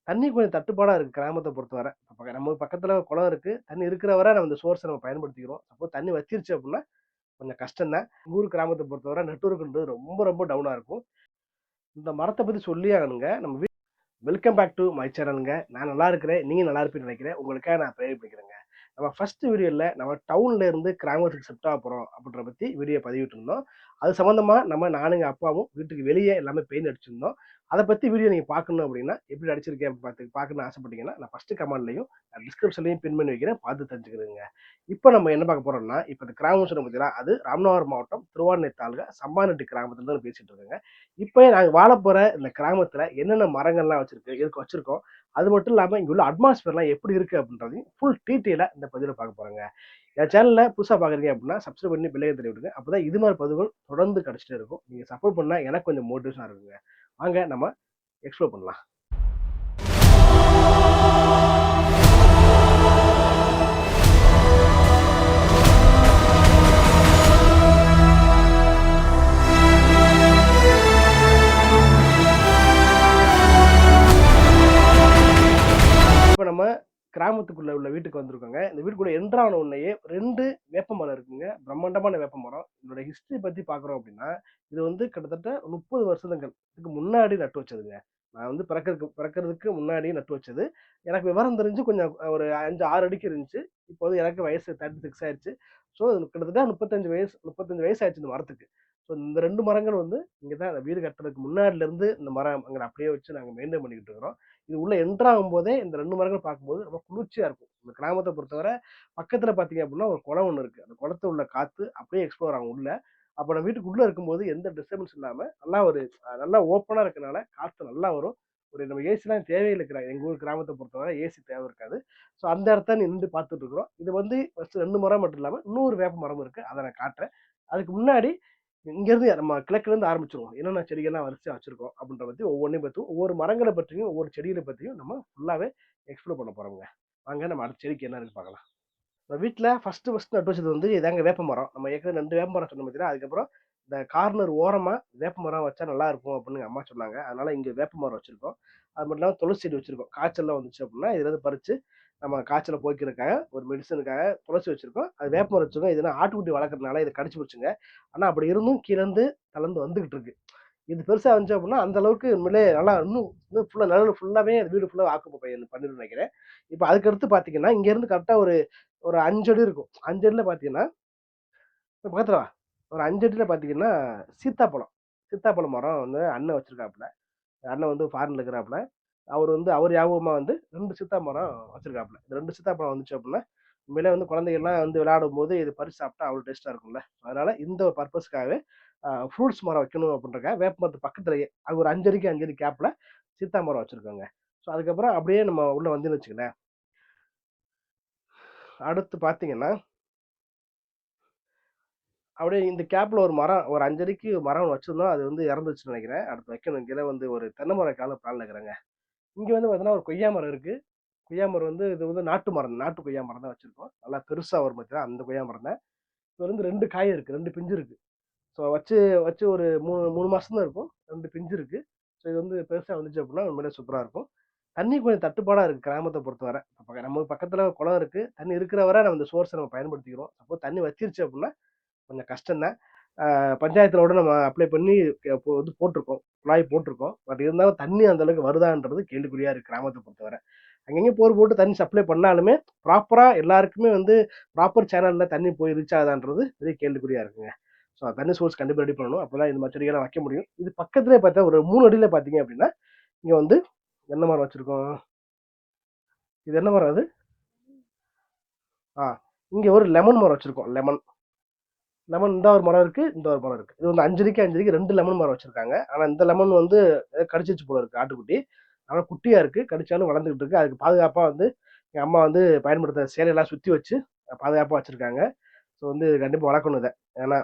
தண்ணி கொஞ்சம் தட்டுப்பாடா இருக்கு கிராமத்த பொறுத்தவரை. நம்ம பக்கத்துல குளம் இருக்கு. தண்ணி இருக்கிற வரை நம்ம இந்த சோர்ஸ நம்ம பயன்படுத்திக்கிறோம். சப்போஸ் தண்ணி வத்திருச்சு அப்டின்னா, கொஞ்சம் கஷ்டம் தான். எங்க ஊர் கிராமத்த பொறுத்தவரை நெட்வொர்க்ன்றது ரொம்ப ரொம்ப டவுனா இருக்கும். இந்த மரத்த பத்தி சொல்லியே ஆகணுங்க. வெல்கம் பேக் டு மை சேனல்ங்க. நான் நல்லா இருக்கிறேன். நீங்க நல்லா இருப்பீங்கன்னு நெனைக்கிறேன். உங்களுக்காக நான் ப்ரேயர் பண்ணிக்கிறேங்க. நம்ம ஃபர்ஸ்ட் வீடியோல நம்ம டவுன்ல இருந்து கிராமத்துக்கு ஷிஃப்ட் ஆக போறோம் அப்படின்ற பத்தி வீடியோ பதிவிட்டிருந்தோம். அது சம்மந்தமா நானும் எங்க அப்பாவும் வீட்டுக்கு வெளியே எல்லாமே பெயிண்ட் அடிச்சிருந்தோம். அத பத்தி வீடியோ நீங்க பார்க்கணும் அப்படின்னா, எப்படி அடிச்சிருக்கேன் பார்க்கணும்னு ஆசைப்பட்டீங்கன்னா, நான் ஃபர்ஸ்ட் கமெண்ட்லயும் டிஸ்கிரிப்ஷன்லயும் பின் பண்ணி வைக்கிறேன். பார்த்து தெரிஞ்சுக்கிறங்க. இப்ப நம்ம என்ன பார்க்க போறோம்னா, இப்ப இந்த கிராமம் சொன்னோம் பார்த்தீங்களா, அது ராமநாதபுரம் மாவட்டம் திருவான்மியூர் தாலுகா சம்பாநெட்டி கிராமத்துல இருந்து பேசிட்டு இருக்கேங்க. இப்ப நாங்க வாழப்போற இந்த கிராமத்துல என்னென்ன மரங்கள்லாம் எதுக்கு வச்சிருக்கோம், அது மட்டும் இல்லாம இங்க உள்ள அட்மாஸ்பியர்லாம் எப்படி இருக்கு அப்படின்றதையும் ஃபுல் டீட்டெயிலா இந்த பதிவுல பார்க்க போறோங்க. என் சேனல்ல புதுசா பாக்குறீங்க அப்படின்னா சப்ஸ்கிரைப் பண்ணி பெல் ஐக்கன் தட்டி விடுங்க. அப்பதான் இது மாதிரி பதிவுகள் தொடர்ந்து கிடைச்சிட்டே இருக்கும். நீங்க சப்போர்ட் பண்ணா எனக்கு கொஞ்சம் மோட்டிவேஷனா இருக்குங்க. வாங்க நம்ம எக்ஸ்ப்ளோர் பண்ணலாம். இப்ப நம்ம கிராமத்துக்குள்ள உள்ள வீட்டுக்கு வந்திருக்கோங்க. இந்த வீட்டுக்குள்ள என்டர் ஆன உடனேயே 2 வேப்பமரம் இருக்குங்க. பிரம்மாண்டமான வேப்பமரம். இதோட ஹிஸ்டரி பத்தி பார்க்குறோம் அப்படின்னா, இது கிட்டத்தட்ட 30 வருஷங்களுக்கு முன்னாடி நட்டு வச்சதுங்க. நான் பிறக்கறதுக்கு முன்னாடி நட்டு வச்சது. எனக்கு விவரம் தெரிஞ்சு கொஞ்சம் ஒரு 5, 6 அடிக்கு இருந்துச்சு. இப்போ எனக்கு வயசு 36 ஆயிருச்சு. ஸோ கிட்டத்தட்ட 35 வயசு ஆயிடுச்சு இந்த மரத்துக்கு. ஸோ இந்த 2 மரங்கள் இங்க தான் வீடு கட்டுறதுக்கு முன்னாடில இருந்து இந்த மரம் அங்க அப்படியே வச்சு நாங்க மெயின்டெயின் பண்ணிக்கிட்டு இருக்கிறோம். இது உள்ள என்டர் ஆகும்போதே இந்த 2 மரங்கள் பார்க்கும்போது ரொம்ப குளிர்ச்சியா இருக்கும். இந்த கிராமத்த பொறுத்தவரை பக்கத்துல பார்த்தீங்க அப்படின்னா ஒரு குளம் ஒண்ணு இருக்கு. அந்த குளத்துல உள்ள காத்து அப்படியே எக்ஸ்ப்ளோர் ஆகும் உள்ள. அப்ப நம்ம வீட்டுக்குள்ள இருக்கும்போது எந்த டிஸ்டர்பன்ஸ் இல்லாம நல்லா ஓப்பனா இருக்கனால காத்து நல்லா வரும். நம்ம ஏசிலாம் தேவையில்லை. எங்க ஊர் கிராமத்த பொறுத்தவரை ஏசி தேவை இருக்காது. ஸோ அந்த இடத்த நின்று பார்த்துட்டு இருக்கிறோம். இது ஃபர்ஸ்ட் 2 மரம் மட்டும் இல்லாம இன்னொரு வேப்ப மரம் இருக்கு. அத நான் காட்டுறேன். அதுக்கு முன்னாடி இங்கேருந்து நம்ம கிழக்குலேருந்து ஆரம்பிச்சிருவோம். என்னென்ன செடிகள்லாம் வரிசையா வச்சிருக்கோம் அப்படின்ற பத்தி ஒவ்வொன்றையும் பத்தியும் ஒவ்வொரு மரங்களை பற்றியும் ஒவ்வொரு செடிகளை பத்தியும் நம்ம ஃபுல்லாவே எக்ஸ்ப்ளோர் பண்ண போறோங்க. வாங்க நம்ம அடுத்த செடிக்கு என்ன இருக்கு பார்க்கலாம். நம்ம வீட்டில் ஃபர்ஸ்ட் நட்டு வச்சது இதாங்க வேப்ப மரம். நம்ம ஏற்கனவே 2 வேப்ப மரம் சொன்ன பார்த்தீங்கன்னா, அதுக்கப்புறம் இந்த கார்னர் ஓரமா வேப்ப மரம் வச்சா நல்லா இருக்கும் அப்படின்னு எங்க அம்மா சொன்னாங்க. அதனால இங்க வேப்ப மரம் வச்சிருக்கோம். அது மட்டும் இல்லாம துளசி செடி வச்சிருக்கோம். காய்ச்சல்லாம் வந்துச்சு அப்படின்னா இதுல இருந்து பறிச்சு நம்ம காய்ச்சலை போய்க்கிறதுக்காக ஒரு மெடிசனுக்காக துளசி வச்சிருக்கோம். அது வேப்ப மரம் வச்சிருக்கோம். இதுனா ஆட்டுக்குட்டி வளர்க்கறதுனால இதை கடிச்சு போச்சுங்க. ஆனா அப்படி இருந்தும் கீழ இருந்து தளர்ந்து வந்துகிட்டு இருக்கு. இது பெருசா வந்துச்சு அப்படின்னா அந்த அளவுக்கு உண்மையிலே நல்லா இன்னும் இன்னும் ஃபுல்லா நிழல் ஃபுல்லாவே வீடு ஃபுல்லா ஆக்குப்பை பண்ணிடும் நினைக்கிறேன். இப்ப அதுக்கு அடுத்து பாத்தீங்கன்னா இங்க இருந்து கரெக்டா ஒரு ஒரு 5 அடி இருக்கும். 5 அடியில பாத்தீங்கன்னா பக்கத்துல வா. ஒரு 5 அடியில பாத்தீங்கன்னா சீத்தாப்பழம். சீத்தாப்பழம் மரம் அண்ணன் வச்சிருக்காப்புல. அண்ணன் ஃபாரின்ல இருக்கிறாப்புல. அவர் ஞாபகமா 2 சீத்தா மரம் வச்சிருக்காப்புல. இந்த 2 சீத்தாப்பழம் வந்துச்சு அப்படின்னா உண்மையிலே குழந்தைகள்லாம் விளையாடும் போது இது பறிச்சு சாப்பிட்டா அவ்வளவு டேஸ்டா இருக்கும்ல. அதனால இந்த ஒரு பர்பஸ்க்காகவே ஃப்ரூட்ஸ் மரம் வைக்கணும் அப்படின்றக்காக வேப்ப மரத்து பக்கத்துலயே அது ஒரு 5 அடிக்கு 5 அடி கேப்ல சீத்தா மரம் வச்சிருக்கோங்க. ஸோ அதுக்கப்புறம் அப்படியே நம்ம உள்ள வச்சுங்களேன். அடுத்து பாத்தீங்கன்னா அப்படியே இந்த கேப்ல ஒரு மரம் ஒரு 5 அடிக்கு மரம் வச்சிருந்தோம். அது இறந்துச்சுன்னு நினைக்கிறேன். அடுத்து வைக்கணும். இங்கே ஒரு தென்னை மரம் கால பிளான்ல இருக்கிறேங்க. இங்க பார்த்தீங்கன்னா ஒரு கொய்யா மரம் இருக்கு. கொய்யா மரம் இது நாட்டு மரம், நாட்டு கொய்யா மரம் தான் வச்சிருக்கோம். நல்லா பெருசா வரும் பார்த்தீங்கன்னா அந்த கொய்யா மரம் தான். இப்போ 2 காய் இருக்கு, 2 பிஞ்சு இருக்கு. ஸோ வச்சு வச்சு ஒரு 3 மாசம் தான் இருக்கும். 2 பிஞ்சு இருக்கு. ஸோ இது பெருசா வந்துச்சு அப்படின்னா உண்மையிலே சூப்பரா இருக்கும். தண்ணி கொஞ்சம் தட்டுப்பாடா இருக்கு கிராமத்தை பொறுத்தவரை. நம்ம பக்கத்துல குளம் இருக்கு. தண்ணி இருக்கிற வரை நம்ம இந்த சோர்ஸை நம்ம பயன்படுத்திக்கிறோம். சப்போஸ் தண்ணி வச்சிருச்சு அப்படின்னா கொஞ்சம் கஷ்டம் தான். பஞ்சாயத்துல நம்ம அப்ளை பண்ணி இப்போ போட்டிருக்கோம். குழாய் போட்டிருக்கோம். பட் இருந்தாலும் தண்ணி அந்த அளவுக்கு வருதான்றது கேள்விக்குறியா இருக்கு கிராமத்தை பொறுத்தவரை. அங்கங்கே போர் போட்டு தண்ணி சப்ளை பண்ணாலுமே ப்ராப்பரா எல்லாருக்குமே ப்ராப்பர் சேனல்ல தண்ணி போய் ரீச் ஆகுதான்றது பெரிய கேள்விக்குறியா இருக்குங்க. ஸோ தண்ணி சோர்ஸ் கண்டிப்பா ரெடி பண்ணணும். அப்பதான் இந்த மாதிரி செடிகள்லாம் வைக்க முடியும். இது பக்கத்துலேயே பார்த்தா ஒரு 3 அடியில பார்த்தீங்க அப்படின்னா இங்க என்ன மரம் வச்சிருக்கோம். இது என்ன மரம் அது? ஆ இங்க ஒரு லெமன் மரம் வச்சிருக்கோம். லெமன் லெமன் இந்த ஒரு மரம் இருக்கு, இந்த ஒரு மரம் இருக்கு. இது 5 அடிக்கு 5 அடிக்கு 2 லெமன் மரம் வச்சிருக்காங்க. ஆனா இந்த லெமன் கடிச்சிச்சு போல இருக்கு ஆட்டுக்குட்டி. ஆனா குட்டியா இருக்கு. கடிச்சாலும் வளர்ந்துகிட்டு இருக்கு. அதுக்கு பாதுகாப்பா எங்க அம்மா பயன்படுத்த சேலையெல்லாம் சுத்தி வச்சு பாதுகாப்பா வச்சிருக்காங்க. ஸோ கண்டிப்பா வளர்க்கணும் இதை. ஏன்னா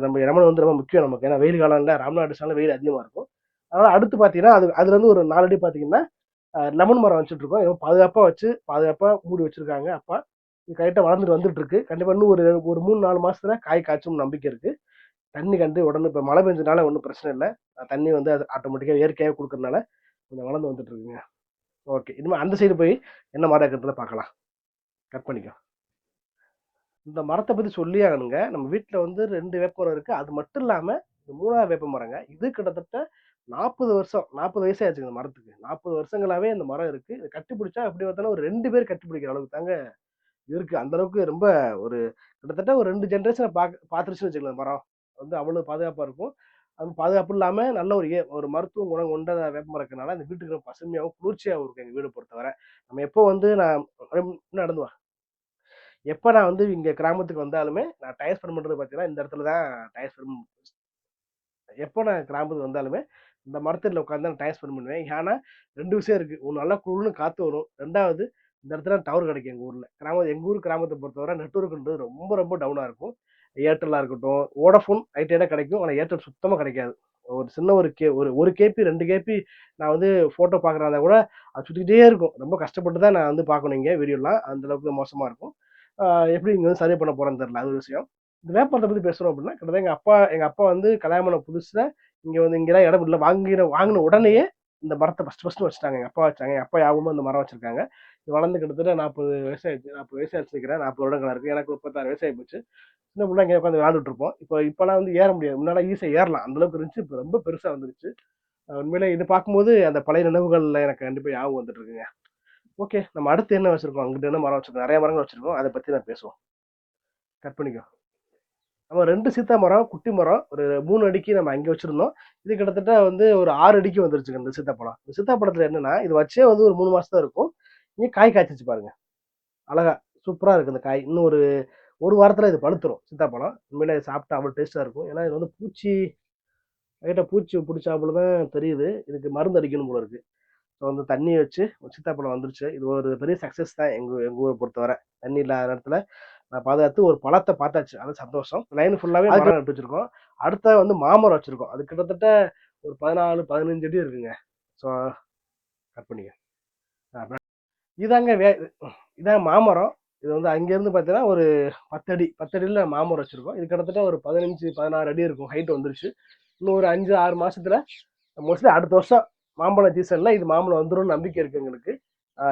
நம்ம லெமன் ரொம்ப முக்கியம் நமக்கு. ஏன்னா வெயில் காலம்ல ராமநாடு சைடுல வெயில் அதிகமா இருக்கும். அதனால அடுத்து பாத்தீங்கன்னா அதுல ஒரு 4 அடி பாத்தீங்கன்னா லெமன் மரம் வச்சுட்டு இருக்கோம். பாதுகாப்பா வச்சு பாதுகாப்பா மூடி வச்சிருக்காங்க அப்பா. இது கரெக்டா வளர்ந்துட்டு வந்துட்டு இருக்கு. கண்டிப்பா இன்னும் ஒரு 3-4 மாசத்துல காய் காய்ச்சும் நம்பிக்கை இருக்கு. தண்ணி உடனே இப்ப மழை பெஞ்சதுனால ஒன்றும் பிரச்சனை இல்லை. தண்ணி அது ஆட்டோமேட்டிக்கா இயற்கையாக கொடுக்கறதுனால கொஞ்சம் வளர்ந்து வந்துட்டு இருக்குங்க. ஓகே. இனிமே அந்த சைடு போய் என்ன மரம் இருக்குன்றத பார்க்கலாம். கட் பண்ணிக்கோ. இந்த மரத்த பத்தி சொல்லியே ஆகணுங்க. நம்ம வீட்ல வந்து 2 வேப்பமரம் இருக்கு. அது மட்டும் இல்லாம, இது 3வது வேப்பமரங்க. இது கிட்டத்தட்ட 40 வருஷம். 40 வயசு ஆச்சுங்க இந்த மரத்துக்கு. 40 வருஷங்களாவே இந்த மரம் இருக்கு. இத கட்டி பிடிச்சா எப்படி பார்த்தாலும் ஒரு 2 பேர் கட்டி பிடிக்கிற அளவுக்கு தாங்க இருக்கு. அந்த அளவுக்கு ரொம்ப ஒரு கிட்டத்தட்ட ஒரு 2 ஜெனரேஷன பார்த்துருச்சுன்னு வச்சுக்கங்களேன் மரம். வந்து அவ்வளவு பாதுகாப்பா இருக்கும். அது பாதுகாப்பு இல்லாம நல்ல ஒரு மருத்துவ குணம் கொண்ட வேப்பமரம் இருக்கனால, அந்த வீட்டுக்கு ரொம்ப பசுமையாவும், குளிர்ச்சியாவும் இருக்கும் எங்க வீட பொறுத்தவர. நம்ம எப்போ வந்து நான் நடந்து வா. எப்ப நான் வந்து இங்க கிராமத்துக்கு வந்தாலுமே, நான் டைம் ஸ்பெண்ட் பண்றது பார்த்தீங்கன்னா, இந்த இடத்துல தான் டைம் ஸ்பெண்ட் எப்போ நான் கிராமத்துக்கு வந்தாலுமே, இந்த மரத்தடியில உட்கார்ந்து தான் டைம் ஸ்பெண்ட் பண்ணுவேன். ஏன்னா 2 விஷயம் இருக்கு. ஒண்ணு நல்லா குளுன்னு காத்து வரும். 2வது இந்த இடத்துல டவர் கிடைக்கும் எங்க ஊர்ல. எங்க ஊர் கிராமத்த பொறுத்தவரை நெட்வொர்க்ன்றது ரொம்ப ரொம்ப டவுனா இருக்கும். ஏர்டெல்லா இருக்கட்டும், வோடாஃபோன் ஹைட்டடா கிடைக்கும். ஆனா ஏர்டெல் சுத்தமா கிடைக்காது. ஒரு சின்ன ஒரு 1 கேபி 2 கேபி நான் வந்து ஃபோட்டோ பார்க்குறதா கூட அது சுத்திக்கிட்டே இருக்கும். ரொம்ப கஷ்டப்பட்டு தான் நான் வந்து பார்க்கணும் இங்க வீடியோலாம். அந்த அளவுக்கு மோசமா இருக்கும். ஆ எப்படி இங்க வந்து சர்வே பண்ண போறேன்னு தெரியல. அது ஒரு விஷயம். இந்த வேப்பமரத்த பத்தி பேசணும் அப்படின்னா, கிட்டத்தட்ட எங்க அப்பா வந்து கல்யாணம் பண்ண புதுசுல இங்க வந்து இங்கலாம் இடம் இல்ல. வாங்குன உடனேயே இந்த மரத்த ஃபர்ஸ்ட் வச்சுட்டாங்க. எங்க அப்பா வச்சாங்க. எங்க அப்பா ஞாபகமா இந்த மரம் வச்சிருக்காங்க. இது வளர்ந்து கிட்டத்தட்ட 40 வயசு ஆயிடுச்சு. 40 வயசு ஆச்சுன்னு நினைக்கிறேன். 40 வருடங்களா இருக்கு. எனக்கு 36 வயசு ஆகி போச்சு. சின்ன புள்ள இங்க உட்காந்து விளையாண்டுட்டு இருப்போம். இப்பலாம் வந்து ஏற முடியாது. முன்னாடி ஈஸியா ஏறலாம். அந்த அளவுக்கு இருந்துச்சு. இப்ப ரொம்ப பெருசா வந்துருச்சு. உண்மையிலே இது பார்க்கும்போது அந்த பழைய நினைவுகள்ல எனக்கு கண்டிப்பா ஞாபகம் வந்துட்டு இருக்குங்க. ஓகே. நம்ம அடுத்து என்ன வச்சிருக்கோம்? அங்கிட்டு என்ன மரம் வச்சிருக்கோம்? நெறைய மரங்கள் வச்சிருக்கோம். அத பத்தி நான் பேசுவோம். கட் பண்ணிக்கோ. நம்ம 2 சீத்தா மரம், குட்டி மரம் ஒரு 3 அடிக்கு நம்ம அங்க வச்சிருந்தோம். இது கிட்டத்தட்ட வந்து ஒரு 6 அடிக்கு வந்துருச்சுங்க இந்த சீத்தாப்பழம். இந்த சீத்தாப்பழத்துல என்னன்னா, இது வச்சே வந்து ஒரு 3 மாசம் தான் இருக்கும். இங்க காய் காய்ச்சிச்சு பாருங்க. அழகா சூப்பரா இருக்கு இந்த காய். இன்னும் ஒரு வாரத்துல இது பழுத்துரும் சீத்தாப்பழம். உண்மையிலே சாப்பிட்டா அவ்வளவு டேஸ்ட்டா இருக்கும். ஏன்னா இது வந்து லைட்டா பூச்சி புடிச்சா போல தான் தெரியுது. இதுக்கு மருந்து அடிக்கணும் போல இருக்கு. ஸோ வந்து தண்ணி வச்சு ஒரு சீத்தாப்பழம் வந்துருச்சு. இது ஒரு பெரிய சக்சஸ் தான் எங்க ஊர பொறுத்தவரை. தண்ணி இல்லாத நேரத்துல நான் பாதுகாத்து ஒரு பழத்த பார்த்தாச்சு. அது சந்தோஷம். லைன் ஃபுல்லாவே மரம் நட்டு வச்சிருக்கோம். அடுத்த வந்து மாமரம் வச்சிருக்கோம். அது கிட்டத்தட்ட ஒரு 14, 15 அடி இருக்குங்க. ஸோ கட் பண்ணிக்க. இதாங்க இதான் மாமரம். இது வந்து அங்கேருந்து பார்த்தீங்கன்னா ஒரு 10 அடி 10 அடியில மாமரம் வச்சிருக்கோம். இது கிட்டத்தட்ட ஒரு 15, 16 அடி இருக்கும். ஹைட் வந்துருச்சு. இன்னும் ஒரு 5, 6 மாசத்துல மோஸ்ட்லி அடுத்த வருஷம் மாம்பழம் சீசன்ல இது மாம்பழம் வந்துரும்னு நம்பிக்கை இருக்கு எங்களுக்கு.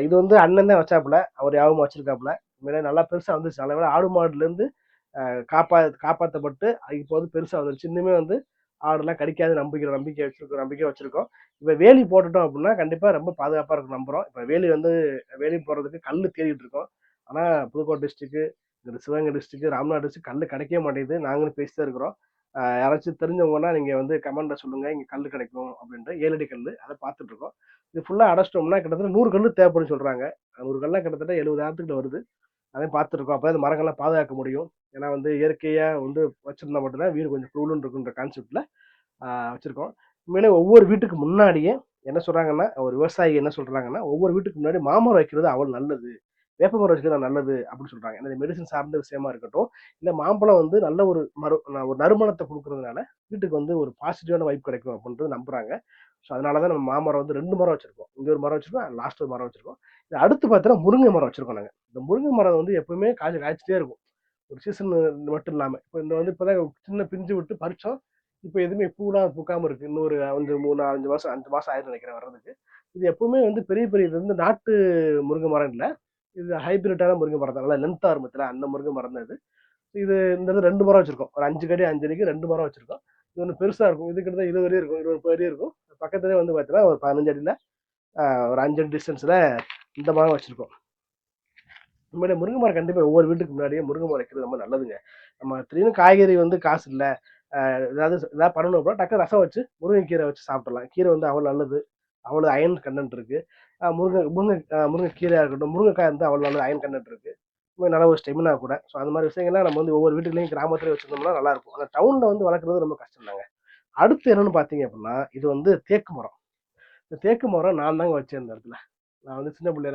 இது வந்து அண்ணன் தான் வச்சாப்புல. அவர் ஞாபகமா வச்சிருக்காப்புல. உண்மையிலே நல்லா பெருசா வந்துருச்சு. நல்ல வேளை ஆடு மாடுல இருந்து காப்பாத்தப்பட்டு இப்போ வந்து பெருசா வந்துருச்சு. இன்னுமே வந்து ஆடுலாம் கடிக்காது நம்பிக்கை வச்சிருக்கோம். இப்ப வேலி போட்டுட்டோம் அப்படின்னா கண்டிப்பா ரொம்ப பாதுகாப்பா இருக்கும் நம்புறோம். இப்ப வேலி போடுறதுக்கு கல்லு தேடிட்டு இருக்கோம். ஆனா Pudukkottai district, Sivaganga district, Ramanad district கல்லு கிடைக்கவே மாட்டேங்குது. நாங்களும் பேசிதான் இருக்கிறோம். யாராச்சும் தெரிஞ்சவங்கன்னா நீங்க வந்து கமெண்ட்ல சொல்லுங்க. இங்க கல்லு கிடைக்கும் அப்படின்ட்டு 7 அடி கல்லு அதை பார்த்துட்டு இருக்கோம். இது ஃபுல்லா அடைச்சிட்டோம்னா கிட்டத்தட்ட 100 கல்லு தேவைப்படும்னு சொல்றாங்க. 100 கல்லாம் கிட்டத்தட்ட 70,000 வருது. அதையும் பார்த்துருக்கோம். அப்போ இந்த மரங்கள்லாம் பாதுகாக்க முடியும். ஏன்னா வந்து இயற்கையா வந்து வச்சிருந்தா மட்டும்தான் வீடு கொஞ்சம் குளுன்னு இருக்குன்ற கான்செப்ட்ல வச்சிருக்கோம். உண்மையிலே ஒவ்வொரு வீட்டுக்கு முன்னாடியே என்ன சொல்றாங்கன்னா, ஒரு விவசாயி என்ன சொல்றாங்கன்னா, ஒவ்வொரு வீட்டுக்கு முன்னாடி மாமரம் வைக்கிறது அவ்வளவு நல்லது. வேப்பமரம் வைக்கிறது நல்லது அப்படின்னு சொல்றாங்க. ஏன்னா மெடிசன் சார்ந்த விஷயமா இருக்கட்டும், இல்ல மாம்பழம் வந்து நல்ல ஒரு நறுமணத்தை கொடுக்கறதுனால வீட்டுக்கு வந்து ஒரு பாசிட்டிவான வைப் கிடைக்கும் அப்படின்றது நம்புறாங்க. ஸோ அதனாலதான் நம்ம மாமரம் வந்து 2 மரம் வச்சிருக்கோம். இங்க ஒரு மரம் வச்சிருக்கோம், லாஸ்ட் ஒரு மரம் வச்சிருக்கோம். இது அடுத்து பார்த்தீங்கன்னா முருங்கை மரம் வச்சிருக்கோம் நாங்க. இந்த முருங்கை மரம் வந்து எப்பவுமே காய்ச்சிட்டே இருக்கும். ஒரு சீசன் மட்டும் இல்லாம. இப்போ இந்த வந்து இப்பதான் சின்ன பிஞ்சு விட்டு பறிச்சோம். இப்போ எதுவுமே பூலாம் பூக்காம இருக்கு. இன்னும் ஒரு 3, 5 மாசம் 5 மாசம் ஆயிரும் நினைக்கிறேன் வர்றதுக்கு. இது எப்பவுமே வந்து பெரிய இது வந்து நாட்டு முருங்கை மரம் இல்ல. இது ஹைபிரிட்டான முருங்கை மரம் தான். நல்லா லென்த்தா இருக்கும் பாத்தீங்களா? அந்த முருங்கை மரம் தான் இது. இந்த இது 2 மரம் வச்சிருக்கோம். ஒரு 5 அடிக்கு 2 மரம் வச்சிருக்கோம். இது ஒண்ணு பெருசா இருக்கும். இது கிட்டத்தட்ட 20 அடி இருக்கும். 20, 30 அடி இருக்கும். பக்கத்துலயே வந்து பாத்தீங்கன்னா ஒரு 15 அடியில ஒரு 5 அடி டிஸ்டன்ஸ்ல இந்த மரம் வச்சிருக்கோம். உண்மையிலே முருங்கை மரம் கண்டிப்பா ஒவ்வொரு வீட்டுக்கு முன்னாடியே முருங்கை மரம் வைக்கிறது ரொம்ப நல்லதுங்க. நம்ம திடீர்னு காய்கறி வந்து காசு இல்ல. ஏதாவது பண்ணணும் அப்படின்னா டக்குனு ரசம் வச்சு முருங்கைக்கீரை வச்சு சாப்பிடலாம். கீரை வந்து அவ்வளவு நல்லது. அவ்வளவு அயன் கண்டென்ட் இருக்கு. முருங்கைக்கீரையா இருக்கட்டும், முருங்கைக்காய் வந்து அவ்வளவு நல்ல அயன் கண்டென்ட் இருக்கு. நல்ல ஒரு ஸ்டெமினா கூட. ஸோ அந்த மாதிரி விஷயங்கள்லாம் நம்ம வந்து ஒவ்வொரு வீட்டுலையும் கிராமத்துல வச்சிருந்தோம்னா நல்லா இருக்கும். ஆனா டவுன்ல வந்து வளர்க்குறது ரொம்ப கஷ்டம் தாங்க. அடுத்து என்னன்னு பாத்தீங்க அப்படின்னா, இது வந்து தேக்கு மரம். இந்த தேக்கு மரம் நான் தாங்க வச்சேன் இந்த இடத்துல.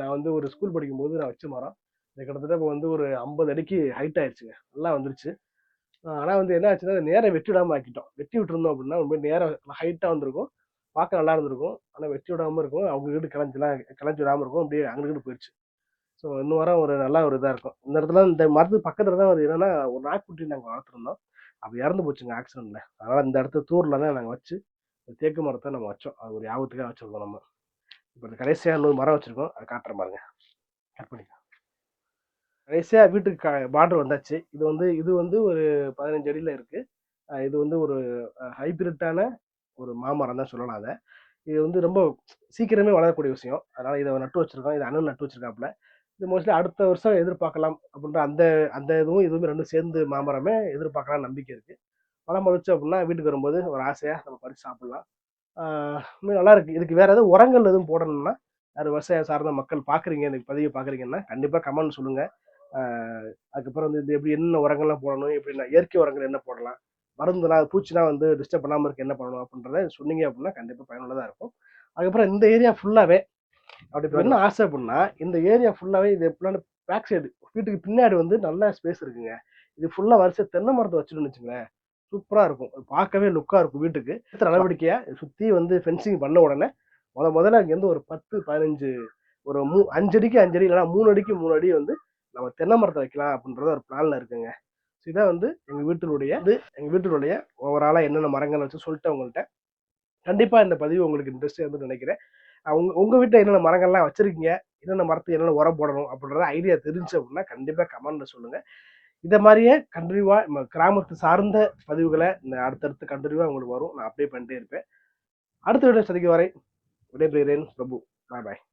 நான் வந்து ஒரு ஸ்கூல் படிக்கும்போது நான் வச்ச மரம். இது கிட்டத்தட்ட இப்போ வந்து ஒரு 50 அடிக்கு ஹைட் ஆயிடுச்சுங்க. நல்லா வந்துருச்சு. ஆனா வந்து என்ன ஆச்சுன்னா, நேரா வெட்டி விடாம ஆக்கிட்டோம். வெட்டி விட்டுருந்தோம் அப்படின்னா, ரொம்ப நேரா ஹைட்டா வந்திருக்கும். பார்க்க நல்லா இருந்திருக்கும். ஆனா வெட்டி விடாம இருக்கும். அவங்க வீடு கிளஞ்சு விடாம இருக்கும். அப்படியே அங்கிட்டு இங்கிட்டு போயிடுச்சு. ஸோ இன்னும் வர ஒரு நல்ல ஒரு இதா இருக்கும். இந்த இடத்துல இந்த மரத்துக்கு பக்கத்துல தான் ஒரு என்னன்னா, ஒரு நாய்க்குட்டி நாங்க வளர்த்துருந்தோம். அப்ப இறந்து போச்சுங்க ஆக்சிடென்ட்ல. அதனால இந்த இடத்த தூர்ல தான் நாங்க வச்சு, இந்த தேக்கு மரத்த நம்ம வச்சோம். அது ஒரு ஞாபகத்துக்காக வச்சிருக்கோம் நம்ம. இப்போ இந்த கடைசியாக இன்னொரு மரம் வச்சுருக்கோம், அதை காட்டுற பாருங்க. கட் பண்ணிக்கலாம். கடைசியாக வீட்டுக்கு பார்டர் வந்தாச்சு. இது வந்து ஒரு 15 அடியில் இருக்குது. இது வந்து ஒரு ஹைபிரிட்டான ஒரு மாமரம் தான் சொல்லலாம் அதை. இது வந்து ரொம்ப சீக்கிரமே வளரக்கூடிய விஷயம். அதனால் இதை நட்டு வச்சுருக்கோம். இது அண்ணன் நட்டு வச்சுருக்காப்புல. இது மோஸ்ட்லி அடுத்த வருஷம் எதிர்பார்க்கலாம் அப்படின்ற அந்த அந்த இதுவும் ரெண்டும் சேர்ந்து மாமரமே எதிர்பார்க்கலாம் நம்பிக்கை இருக்குது. பழம் பறிச்சு அப்படின்னா வீட்டுக்கு வரும்போது ஒரு ஆசையாக நம்ம பறித்து சாப்பிட்லாம். இன்னும் நல்லா இருக்குது. இதுக்கு வேறு எதுவும் உரங்கள் எதுவும் போடணும்னா, யார் விவசாயம் சார்ந்த மக்கள் பார்க்குறீங்க, இந்த பதிவை பார்க்குறீங்கன்னா கண்டிப்பாக கமெண்ட் சொல்லுங்கள். அதுக்கப்புறம் வந்து இது எப்படி என்னென்ன உரங்கள்லாம் போடணும், எப்படின்னா இயற்கை உரங்கள் என்ன போடலாம், மருந்துலாம் பூச்சிலாம் வந்து டிஸ்டர்ப் பண்ணாமல் இருக்க என்ன பண்ணணும் அப்படின்றத சொன்னீங்க அப்படின்னா கண்டிப்பாக பயனுள்ளதாக இருக்கும். அதுக்கப்புறம் இந்த ஏரியா ஃபுல்லாகவே அப்படி இப்போ என்ன ஆசை அப்படின்னா, இந்த ஏரியா ஃபுல்லாகவே இது எப்படின்னா பேக் சைடு வீட்டுக்கு பின்னாடி வந்து நல்ல ஸ்பேஸ் இருக்குங்க. இது ஃபுல்லாக வரிசை தென்னை மரத்தை வச்சுன்னு வச்சுங்களேன், சூப்பராக இருக்கும். பார்க்கவே லுக்காக இருக்கும் வீட்டுக்கு. அடுத்த நடவடிக்கையாக சுற்றி வந்து ஃபென்சிங் பண்ண உடனே முதல்ல அங்கேருந்து ஒரு 10 15 ஒரு 5 அடிக்கு 5 அடி இல்லைனா 3 அடிக்கு 3 அடி வந்து நம்ம தென்னை மரத்தை வைக்கலாம் அப்படின்றத ஒரு பிளான்ல இருக்குங்க. இதான் வந்து எங்கள் வீட்டினுடைய ஓவராலாக என்னென்ன மரங்கள் வச்சு சொல்லிட்டு உங்கள்கிட்ட கண்டிப்பாக இந்த பதிவு உங்களுக்கு இன்ட்ரெஸ்ட் வந்து நினைக்கிறேன். உங்கள் வீட்டில் என்னென்ன மரங்கள்லாம் வச்சுருக்கீங்க, என்னென்ன மரத்துக்கு என்னென்ன உரம் போடணும் அப்படின்றத ஐடியா தெரிஞ்சு அப்படின்னா கண்டிப்பாக கமெண்ட்டில் சொல்லுங்கள். இதை மாதிரியே கண்டினியூவாக நம்ம கிராமத்து சார்ந்த பதிவுகளை அடுத்தடுத்து கண்டினியூவாக உங்களுக்கு வரும். நான் அப்டேட் பண்ணிட்டே இருப்பேன். அடுத்த வீடியோ சந்திக்கும் வரை விடைபெறுகிறேன் பிரபு. பாய் பாய்.